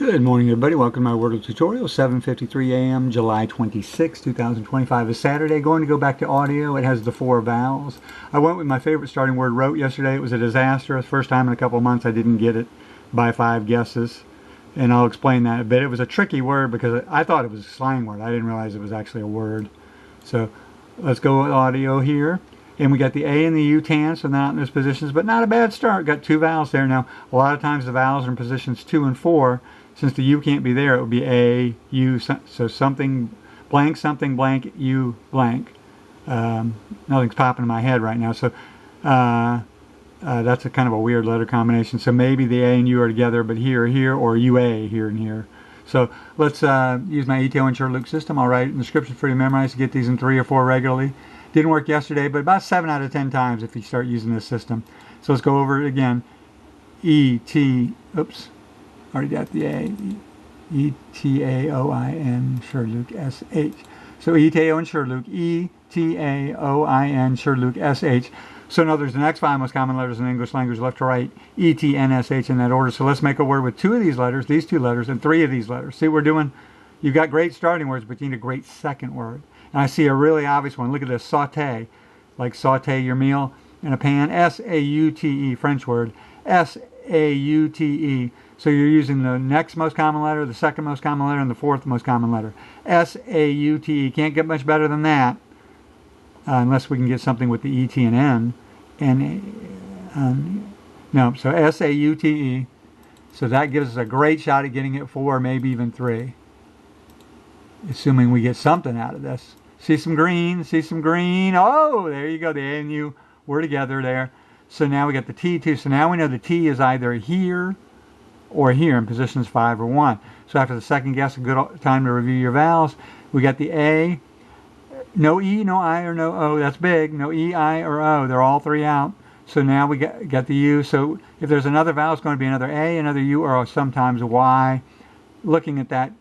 Good morning, everybody. Welcome to my Wordle tutorial. 7:53 a.m. July 26, 2025 is Saturday. Going to go back to audio. It has the 4 vowels. I went with my favorite starting word, wrote, yesterday. It was a disaster. First time in a couple of months I didn't get it by 5 guesses. And I'll explain that a bit. It was a tricky word because I thought it was a slang word. I didn't realize it was actually a word. So let's go with audio here. And we got the A and the U tan, so not in those positions, but not a bad start. Got 2 vowels there. Now, a lot of times the vowels are in positions 2 and 4. Since the U can't be there, it would be A, U, so something blank, U blank. Nothing's popping in my head right now, so that's a kind of a weird letter combination. So maybe the A and U are together, but here, or UA, here and here. So let's use my ETAOIN SHRDLUC system. I'll write it in the scripts for you to memorize to get these in 3 or 4 regularly. Didn't work yesterday, but about 7 out of 10 times if you start using this system. So let's go over it again. Already got the A. ETAOIN SHRDLUC SH. So ETAOIN SHRDLUC, ETAOIN SHRDLUC SH. So in other words, the next 5 most common letters in English language, left to right, ETNSH in that order. So let's make a word with 2 of these letters, these 2 letters, and 3 of these letters. See what we're doing? You've got great starting words, but you need a great second word. And I see a really obvious one. Look at this, saute. Like saute your meal in a pan. S-A-U-T-E, French word. S-A-U-T-E. So you're using the next most common letter, the second most common letter, and the 4th most common letter. S-A-U-T-E. Can't get much better than that unless we can get something with the E-T and N. No, so S-A-U-T-E. So that gives us a great shot at getting it 4, maybe even 3. Assuming we get something out of this. See some green, see some green. Oh, there you go. The A and U were together there. So now we got the T too. So now we know the T is either here or here in positions 5 or 1. So after the second guess, a good time to review your vowels. We got the A. No E, no I, or no O. That's big. No E, I, or O. They're all 3 out. So now we got the U. So if there's another vowel, it's going to be another A, another U, or sometimes a Y. Looking at that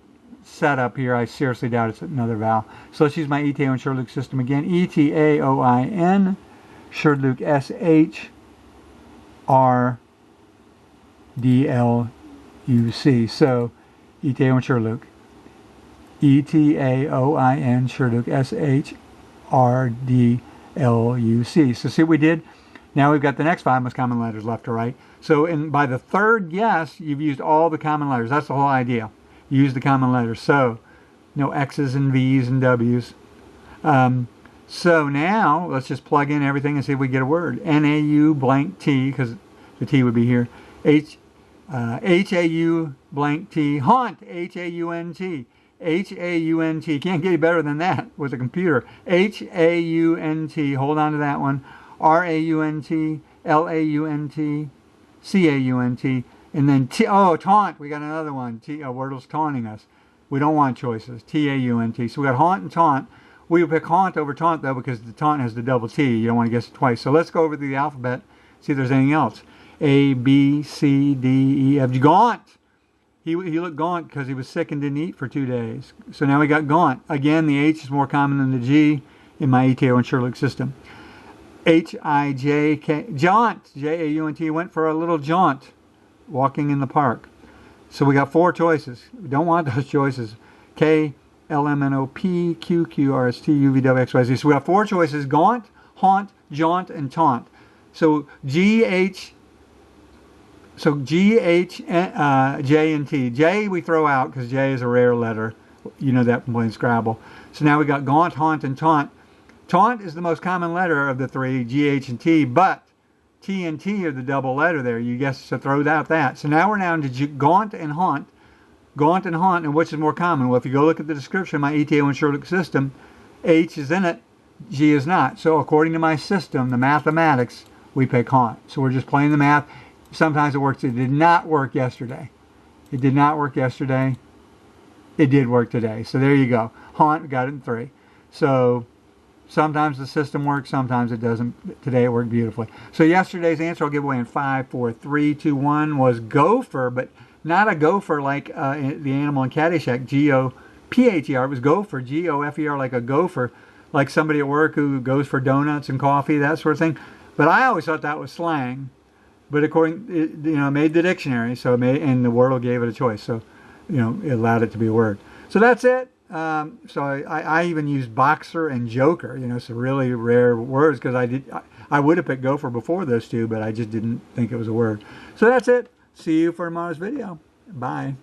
setup here, I seriously doubt it's another vowel. So let's use my ETAOIN SHRDLUC system again. ETAOIN SHRDLUC SH RDLUC. So ETAOIN SHRDLUC. ETAOIN SHRDLUC SH RDLUC. So see what we did? Now we've got the next 5 most common letters left to right. So by the 3rd guess, you've used all the common letters. That's the whole idea. Use the common letters. So no X's and V's and W's. So now let's just plug in everything and see if we get a word. N-A-U blank T, because the T would be here. H-A-U blank T. Haunt. H-A-U-N-T. H-A-U-N-T. Can't get any better than that with a computer. H-A-U-N-T. Hold on to that one. R-A-U-N-T. L-A-U-N-T. C-A-U-N-T. And then T. Oh, taunt. We got another one. Wordle's taunting us. We don't want choices. T-A-U-N-T. So we got haunt and taunt. We pick haunt over taunt, though, because the taunt has the double T. You don't want to guess it twice. So let's go over the alphabet, see if there's anything else. A, B, C, D, E, F, G. Gaunt. He looked gaunt because he was sick and didn't eat for 2 days. So now we got gaunt. Again, the H is more common than the G in my ETAOIN SHRDLUC system. H-I-J-K. Jaunt. J-A-U-N-T. Went for a little jaunt. Walking in the park. So we got 4 choices. We don't want those choices. K, L, M, N, O, P, Q, Q, R, S, T, U, V, W, X, Y, Z. So we got 4 choices. Gaunt, haunt, jaunt, and taunt. So G, H, J, and T. J we throw out because J is a rare letter. You know that from playing Scrabble. So now we got gaunt, haunt, and taunt. Taunt is the most common letter of the 3, G, H, and T, but T and T are the double letter there. You guess, so throw out that. So now we're down to gaunt and haunt. Gaunt and haunt, and which is more common? Well, if you go look at the description of my ETAOIN SHRDLUC system, H is in it, G is not. So according to my system, the mathematics, we pick haunt. So we're just playing the math. Sometimes it works. It did not work yesterday. It did not work yesterday. It did work today. So there you go. Haunt, got it in 3. So sometimes the system works, sometimes it doesn't. Today it worked beautifully. So yesterday's answer I'll give away in 5, 4, 3, 2, 1 was gopher, but not a gopher like the animal in Caddyshack, G-O-P-H-E-R. It was gopher, G-O-F-E-R, like a gopher, like somebody at work who goes for donuts and coffee, that sort of thing. But I always thought that was slang. But according, it made the dictionary, so and the Wordle gave it a choice. So you know, it allowed it to be a word. So that's it. So I even used boxer and joker, you know, some really rare words, because I would have picked gopher before those two, but I just didn't think it was a word. So that's it. See you for tomorrow's video. Bye.